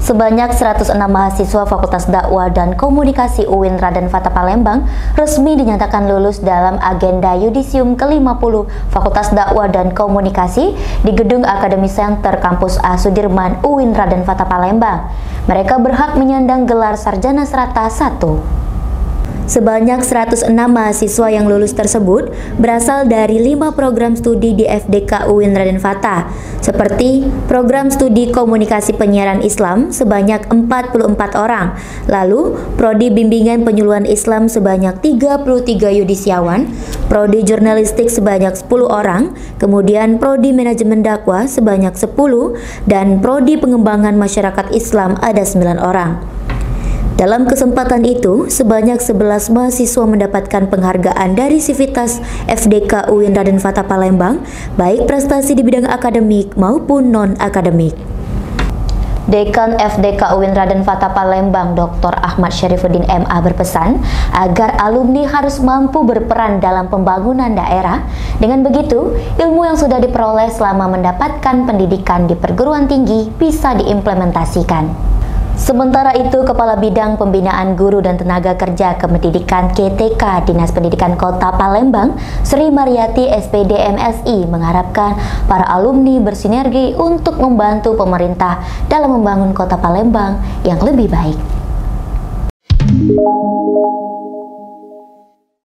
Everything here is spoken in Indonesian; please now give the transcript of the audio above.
Sebanyak 106 mahasiswa Fakultas Dakwah dan Komunikasi UIN Raden Fatah Palembang resmi dinyatakan lulus dalam agenda yudisium ke-50 Fakultas Dakwah dan Komunikasi di Gedung Akademi Center Kampus A Sudirman UIN Raden Fatah Palembang. Mereka berhak menyandang gelar Sarjana Serata 1. Sebanyak 106 mahasiswa yang lulus tersebut berasal dari 5 program studi di FDK UIN Raden Fatah, seperti program studi Komunikasi Penyiaran Islam sebanyak 44 orang, lalu Prodi Bimbingan Penyuluhan Islam sebanyak 33 yudisiawan, Prodi Jurnalistik sebanyak 10 orang, kemudian Prodi Manajemen Dakwah sebanyak 10, dan Prodi Pengembangan Masyarakat Islam ada 9 orang. Dalam kesempatan itu, sebanyak 11 mahasiswa mendapatkan penghargaan dari Sivitas FDK UIN Raden Fatah Palembang, baik prestasi di bidang akademik maupun non-akademik. Dekan FDK UIN Raden Fatah Palembang, Dr. Ahmad Syarifuddin MA berpesan agar alumni harus mampu berperan dalam pembangunan daerah. Dengan begitu, ilmu yang sudah diperoleh selama mendapatkan pendidikan di perguruan tinggi bisa diimplementasikan. Sementara itu, Kepala Bidang Pembinaan Guru dan Tenaga Kerja Kependidikan KTK Dinas Pendidikan Kota Palembang, Sri Mariati SPD MSI mengharapkan para alumni bersinergi untuk membantu pemerintah dalam membangun Kota Palembang yang lebih baik.